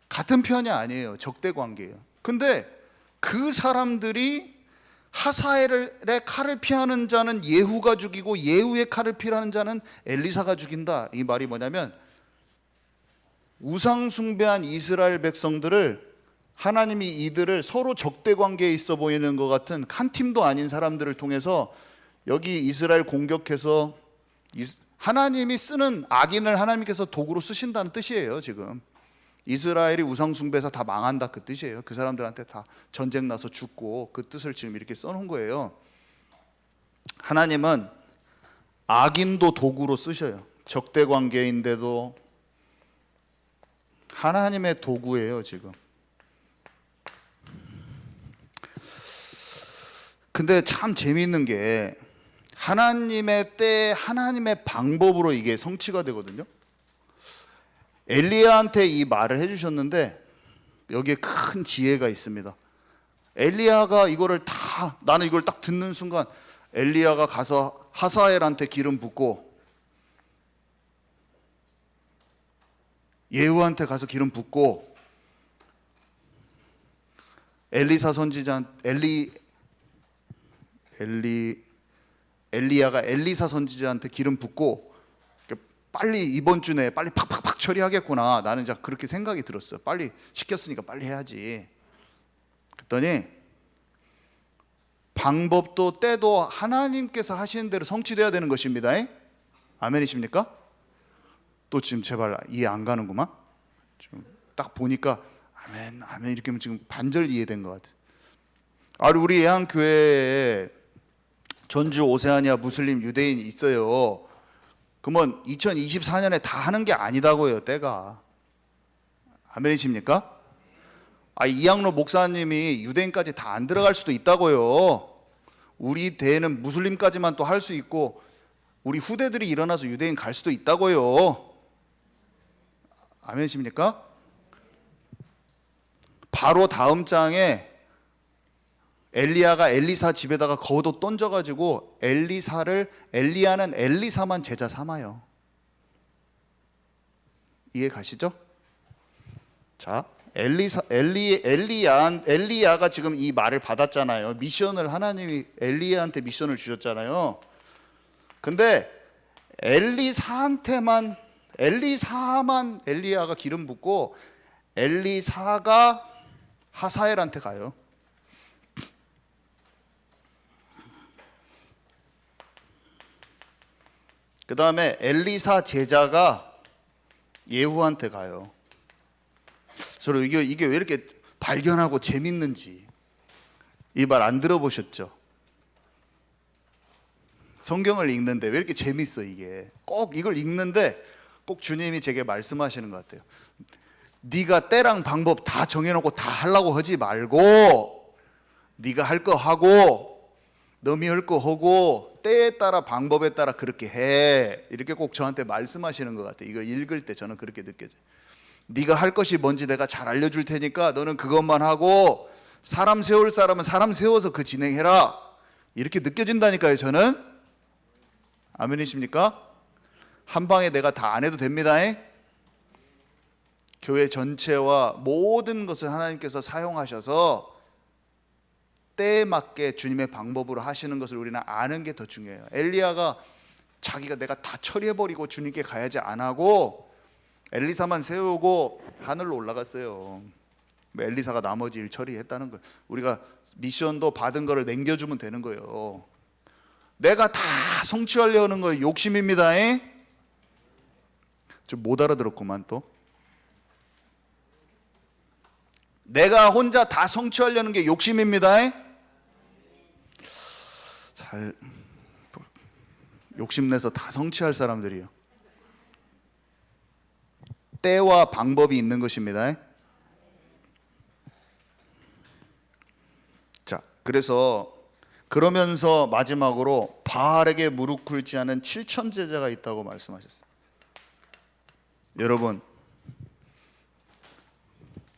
같은 편이 아니에요. 적대 관계예요. 근데 그 사람들이 하사엘의 칼을 피하는 자는 예후가 죽이고 예후의 칼을 피하는 자는 엘리사가 죽인다. 이 말이 뭐냐면 우상 숭배한 이스라엘 백성들을, 하나님이 이들을 서로 적대 관계에 있어 보이는 것 같은 한 팀도 아닌 사람들을 통해서 여기 이스라엘 공격해서 하나님이 쓰는 악인을 하나님께서 도구로 쓰신다는 뜻이에요. 지금 이스라엘이 우상 숭배해서 다 망한다, 그 뜻이에요. 그 사람들한테 다 전쟁 나서 죽고, 그 뜻을 지금 이렇게 써놓은 거예요. 하나님은 악인도 도구로 쓰셔요. 적대 관계인데도 하나님의 도구예요, 지금. 근데 참 재미있는 게 하나님의 때, 하나님의 방법으로 이게 성취가 되거든요. 엘리야한테 이 말을 해주셨는데 여기에 큰 지혜가 있습니다. 엘리야가 이거를 다, 나는 이걸 딱 듣는 순간 엘리야가 가서 하사엘한테 기름 붓고 예후한테 가서 기름 붓고 엘리사 선지자 엘리야가 엘리사 선지자한테 기름 붓고 빨리 이번 주 내에 빨리 팍팍팍 처리하겠구나. 나는 이제 그렇게 생각이 들었어요. 빨리 시켰으니까 빨리 해야지. 그랬더니 방법도 때도 하나님께서 하시는 대로 성취돼야 되는 것입니다. 아멘이십니까? 또 지금 제발 이해 안 가는구만. 좀 딱 보니까 아멘, 아멘 이렇게 하면 지금 반절 이해된 것 같아요. 우리 예한교회에 전주 오세아니아 무슬림 유대인이 있어요. 그러면 2024년에 다 하는 게 아니다고요, 때가. 아멘이십니까? 이양로 목사님이 유대인까지 다 안 들어갈 수도 있다고요. 우리 대회는 무슬림까지만 또 할 수 있고 우리 후대들이 일어나서 유대인 갈 수도 있다고요. 아멘이십니까? 바로 다음 장에 엘리야가 엘리사 집에다가 겉옷 던져가지고 엘리야는 엘리사만 제자 삼아요. 이해 가시죠? 자, 엘리야가 지금 이 말을 받았잖아요. 미션을, 하나님이 엘리야한테 미션을 주셨잖아요. 근데 엘리사만 엘리야가 기름 붓고 엘리사가 하사엘한테 가요. 그 다음에 엘리사 제자가 예후한테 가요. 저는 이게 왜 이렇게 발견하고 재밌는지, 이 말 안 들어보셨죠? 성경을 읽는데 왜 이렇게 재밌어 이게. 꼭 이걸 읽는데 꼭 주님이 제게 말씀하시는 것 같아요. 네가 때랑 방법 다 정해놓고 다 하려고 하지 말고 네가 할 거 하고 너미 할 거 하고 때에 따라 방법에 따라 그렇게 해. 이렇게 꼭 저한테 말씀하시는 것 같아요. 이걸 읽을 때 저는 그렇게 느껴져요. 네가 할 것이 뭔지 내가 잘 알려줄 테니까 너는 그것만 하고 사람 세울 사람은 사람 세워서 그 진행해라. 이렇게 느껴진다니까요, 저는. 아멘이십니까? 한 방에 내가 다 안 해도 됩니다. 교회 전체와 모든 것을 하나님께서 사용하셔서 때에 맞게 주님의 방법으로 하시는 것을 우리는 아는 게 더 중요해요. 엘리야가 자기가 내가 다 처리해버리고 주님께 가야지 안 하고 엘리사만 세우고 하늘로 올라갔어요. 엘리사가 나머지 일 처리했다는 거예요. 우리가 미션도 받은 거를 남겨주면 되는 거예요. 내가 다 성취하려는 거예요. 욕심입니다. 좀 못 알아들었구만 또. 내가 혼자 다 성취하려는 게 욕심입니다. 잘 욕심내서 다 성취할 사람들이요. 때와 방법이 있는 것입니다. 자, 그러면서 마지막으로 바알에게 무릎 꿇지 않은 7천 제자가 있다고 말씀하셨어요. 여러분,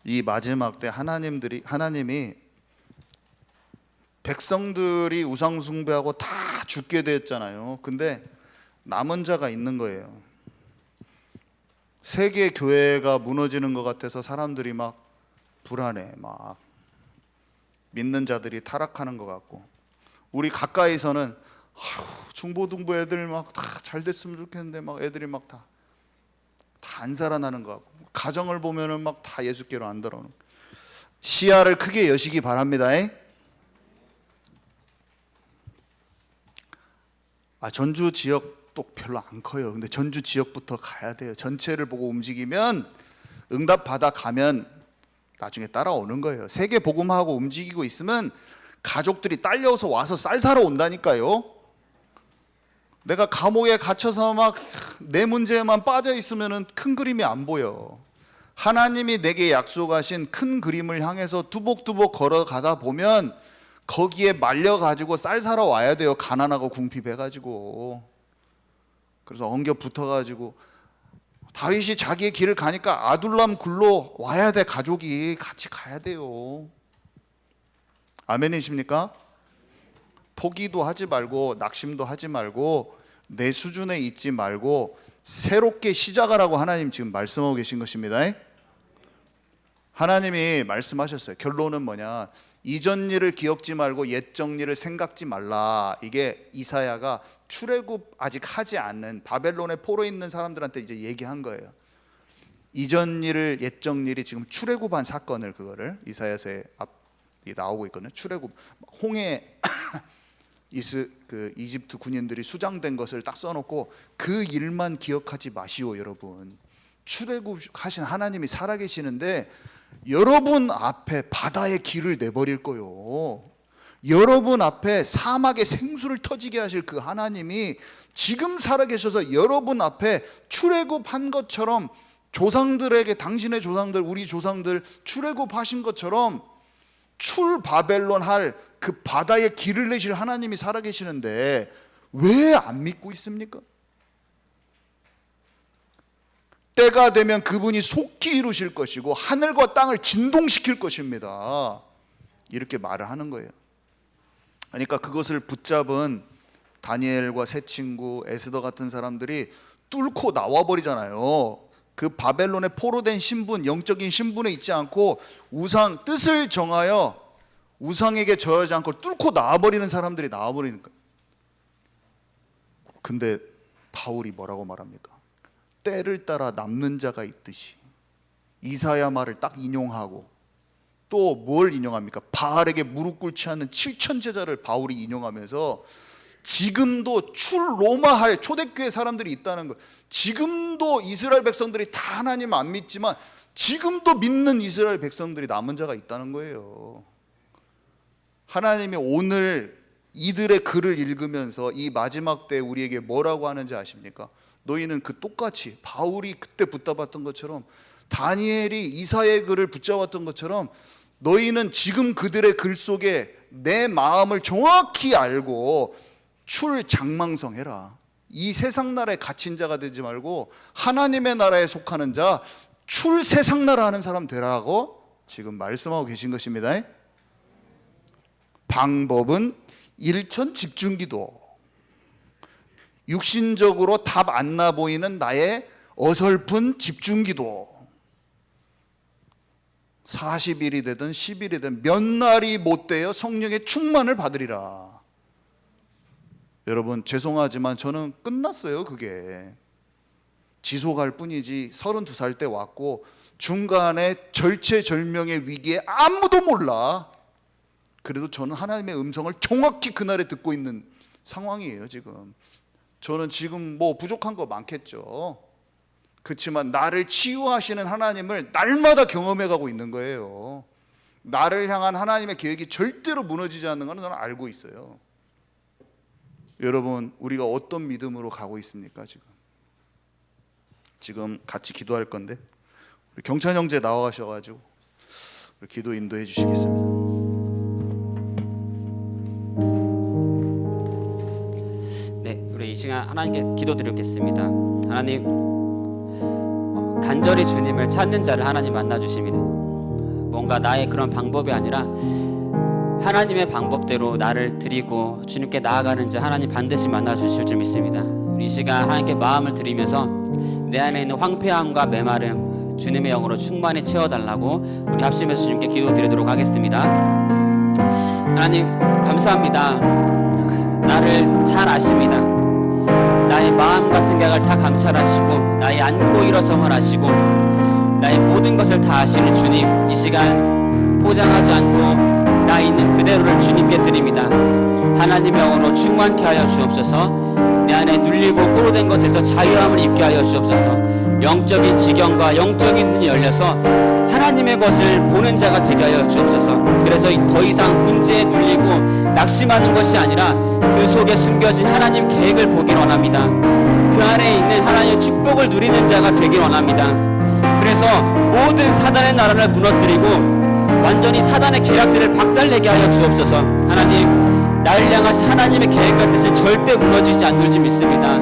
이 마지막 때 하나님이 백성들이 우상 숭배하고 다 죽게 됐잖아요. 근데 남은 자가 있는 거예요. 세계 교회가 무너지는 것 같아서 사람들이 막 불안해, 막 믿는 자들이 타락하는 것 같고, 우리 가까이서는 중고등부 애들 막 다 잘 됐으면 좋겠는데 막 애들이 막 다 안 살아나는 것 같고, 가정을 보면은 막 다 예수께로 안 들어오는. 시야를 크게 여시기 바랍니다. 전주 지역도 별로 안 커요. 근데 전주 지역부터 가야 돼요. 전체를 보고 움직이면, 응답 받아 가면 나중에 따라오는 거예요. 세계 복음하고 움직이고 있으면 가족들이 딸려서 와서 쌀 사러 온다니까요. 내가 감옥에 갇혀서 막 내 문제에만 빠져 있으면 큰 그림이 안 보여. 하나님이 내게 약속하신 큰 그림을 향해서 두복두복 걸어가다 보면 거기에 말려가지고 쌀 사러 와야 돼요. 가난하고 궁핍해가지고. 그래서 엉겨 붙어가지고 다윗이 자기의 길을 가니까 아둘람 굴로 와야 돼. 가족이 같이 가야 돼요. 아멘이십니까? 포기도 하지 말고 낙심도 하지 말고 내 수준에 있지 말고 새롭게 시작하라고 하나님 지금 말씀하고 계신 것입니다. 하나님이 말씀하셨어요. 결론은 뭐냐? 이전 일을 기억지 말고 옛적 일을 생각지 말라. 이게 이사야가 출애굽 아직 하지 않는 바벨론의 포로에 있는 사람들한테 이제 얘기한 거예요. 이전 일을 옛적 일이 지금 출애굽한 사건을, 그거를 이사야서에 나오고 있거든요. 출애굽, 홍해 이집트 군인들이 수장된 것을 딱 써놓고 그 일만 기억하지 마시오. 여러분, 출애굽하신 하나님이 살아계시는데 여러분 앞에 바다의 길을 내버릴 거요. 여러분 앞에 사막의 생수를 터지게 하실 그 하나님이 지금 살아계셔서 여러분 앞에 출애굽한 것처럼, 조상들에게, 당신의 조상들, 우리 조상들 출애굽하신 것처럼 출바벨론 할 그 바다의 길을 내실 하나님이 살아계시는데 왜 안 믿고 있습니까? 때가 되면 그분이 속히 이루실 것이고 하늘과 땅을 진동시킬 것입니다. 이렇게 말을 하는 거예요. 그러니까 그것을 붙잡은 다니엘과 세 친구, 에스더 같은 사람들이 뚫고 나와버리잖아요. 그 바벨론의 포로된 신분, 영적인 신분에 있지 않고 우상, 뜻을 정하여 우상에게 절하지 않고 뚫고 나와버리는 사람들이 나와버리는 거예요. 근데 바울이 뭐라고 말합니까? 때를 따라 남는 자가 있듯이. 이사야 말을 딱 인용하고 또 뭘 인용합니까? 바알에게 무릎 꿇지 않는 7천 제자를 바울이 인용하면서 지금도 출로마할 초대교회 사람들이 있다는 거. 지금도 이스라엘 백성들이 다 하나님 안 믿지만 지금도 믿는 이스라엘 백성들이 남은 자가 있다는 거예요. 하나님이 오늘 이들의 글을 읽으면서 이 마지막 때 우리에게 뭐라고 하는지 아십니까? 너희는 그 똑같이 바울이 그때 붙잡았던 것처럼, 다니엘이 이사야의 글을 붙잡았던 것처럼 너희는 지금 그들의 글 속에 내 마음을 정확히 알고 출장망성해라. 이 세상 나라에 갇힌 자가 되지 말고 하나님의 나라에 속하는 자, 출세상 나라 하는 사람 되라고 지금 말씀하고 계신 것입니다. 방법은 일천 집중기도. 육신적으로 답 안 나 보이는 나의 어설픈 집중기도. 40일이 되든 10일이 되든 몇 날이 못 되어 성령의 충만을 받으리라. 여러분 죄송하지만 저는 끝났어요. 그게 지속할 뿐이지 32살 때 왔고 중간에 절체절명의 위기에 아무도 몰라. 그래도 저는 하나님의 음성을 정확히 그날에 듣고 있는 상황이에요. 저는 지금 뭐 부족한 거 많겠죠. 그렇지만 나를 치유하시는 하나님을 날마다 경험해 가고 있는 거예요. 나를 향한 하나님의 계획이 절대로 무너지지 않는 것은 저는 알고 있어요. 여러분 우리가 어떤 믿음으로 가고 있습니까? 지금 같이 기도할 건데 우리 경찬 형제 나와가셔가지고 우리 기도 인도해 주시겠습니다. 네, 우리 이 시간 하나님께 기도드리겠습니다. 하나님, 간절히 주님을 찾는 자를 하나님 만나 주십니다. 뭔가 나의 그런 방법이 아니라 하나님의 방법대로 나를 드리고 주님께 나아가는 자 하나님 반드시 만나 주실 줄 믿습니다. 우리 이 시간 하나님께 마음을 드리면서 내 안에 있는 황폐함과 메마름 주님의 영으로 충만히 채워달라고 우리 합심해서 주님께 기도드리도록 하겠습니다. 하나님 감사합니다. 나를 잘 아십니다. 나의 마음과 생각을 다 감찰하시고 나의 앉고 일어섬을 아시고 나의 모든 것을 다 아시는 주님, 이 시간 포장하지 않고 나 있는 그대로를 주님께 드립니다. 하나님의 영으로 충만케 하여 주옵소서. 내 안에 눌리고 포로된 것에서 자유함을 입게 하여 주옵소서. 영적인 지경과 영적인 눈이 열려서 하나님의 것을 보는 자가 되게 하여 주옵소서. 그래서 더 이상 문제에 눌리고 낙심하는 것이 아니라 그 속에 숨겨진 하나님 계획을 보길 원합니다. 그 안에 있는 하나님의 축복을 누리는 자가 되길 원합니다. 그래서 모든 사단의 나라를 무너뜨리고 완전히 사단의 계략들을 박살내게 하여 주옵소서. 하나님, 나를 향하신 하나님의 계획과 뜻은 절대 무너지지 않을 줄 믿습니다.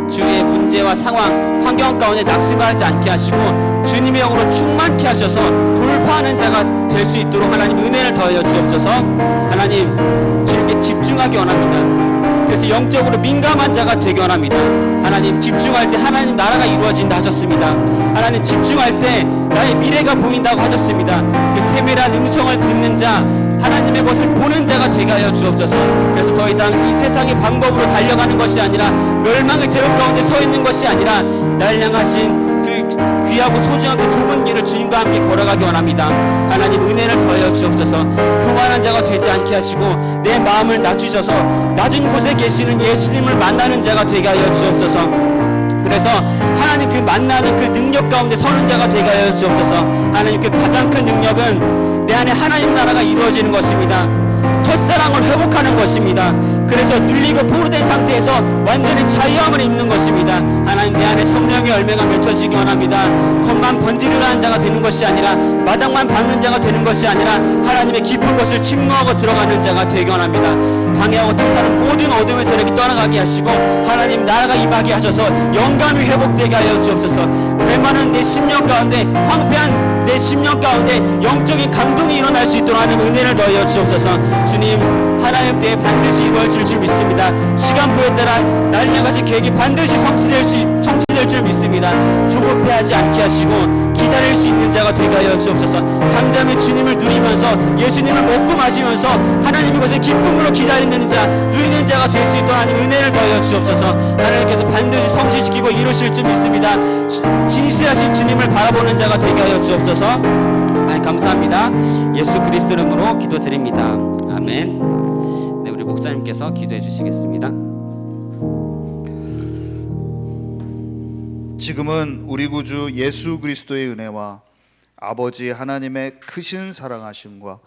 주위의 문제와 상황, 환경 가운데 낙심하지 않게 하시고 주님의 영으로 충만케 하셔서 돌파하는 자가 될 수 있도록 하나님 은혜를 더하여 주옵소서. 하나님, 주님께 집중하기 원합니다. 그래서 영적으로 민감한 자가 되기 원합니다. 하나님, 집중할 때 하나님 나라가 이루어진다 하셨습니다. 하나님, 집중할 때 나의 미래가 보인다고 하셨습니다. 그 세밀한 음성을 듣는 자, 하나님의 것을 보는 자가 되게 하여 주옵소서. 그래서 더 이상 이 세상의 방법으로 달려가는 것이 아니라 멸망의 대역 가운데 서 있는 것이 아니라 날 향하신 그 귀하고 소중한 그 좁은 길을 주님과 함께 걸어가기 원합니다. 하나님 은혜를 더하여 주옵소서. 교만한 자가 되지 않게 하시고 내 마음을 낮추셔서 낮은 곳에 계시는 예수님을 만나는 자가 되게 하여 주옵소서. 그래서 하나님 그 만나는 그 능력 가운데 서는 자가 되게 하여 주옵소서. 하나님 그 가장 큰 능력은 내 안에 하나님 나라가 이루어지는 것입니다. 첫사랑을 회복하는 것입니다. 그래서 눌리고 포로된 상태에서 완전히 자유함을 입는 것입니다. 하나님 내 안에 성령의 열매가 맺혀지기 원합니다. 겉만 번지르르한 자가 되는 것이 아니라 마당만 밟는 자가 되는 것이 아니라 하나님의 깊은 것을 침노하고 들어가는 자가 되기 원합니다. 방해하고 틈타는 모든 어둠의 세력이 떠나가게 하시고 하나님 나라가 임하게 하셔서 영감이 회복되게 하여 주옵소서. 메마른 내 심령 가운데 황폐한 내 심령 가운데 영적인 감동이 일어날 수 있도록 하는 은혜를 더하여 주옵소서. 주님 하나님 때에 반드시 이루어질 줄 믿습니다. 시간표에 따라 날 향하신 계획이 반드시 성취될 줄 믿습니다. 조급해하지 않게 하시고 기다릴 수 있는 자가 되게 하여 주옵소서. 잠잠히 주님을 누리면서 예수님을 먹고 마시면서 하나님의 것을 기쁨으로 기다리는 자, 누리는 자가 될 수 있도록 하나님 은혜를 더하여 주옵소서. 하나님께서 반드시 성취시키고 이루실 줄 믿습니다. 진실하신 주님을 바라보는 자가 되게 하여 주옵소서. 하나님 감사합니다. 예수 그리스도 이름으로 기도드립니다. 아멘. 네, 우리 목사님께서 기도해 주시겠습니다. 지금은 우리 구주 예수 그리스도의 은혜와 아버지 하나님의 크신 사랑하심과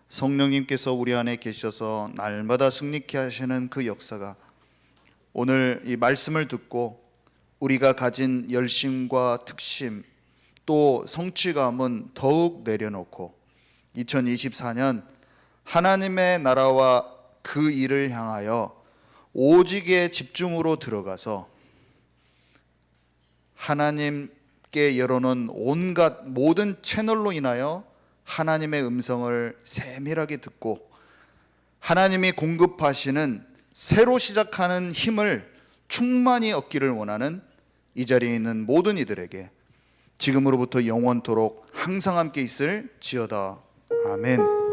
성령님께서 우리 안에 계셔서 날마다 승리케 하시는 그 역사가 오늘 이 말씀을 듣고 우리가 가진 열심과 특심 또 성취감은 더욱 내려놓고 2024년 하나님의 나라와 그 일을 향하여 오직의 집중으로 들어가서 하나님께 열어놓은 온갖 모든 채널로 인하여 하나님의 음성을 세밀하게 듣고 하나님이 공급하시는 새로 시작하는 힘을 충만히 얻기를 원하는 이 자리에 있는 모든 이들에게 지금으로부터 영원토록 항상 함께 있을지어다. 아멘.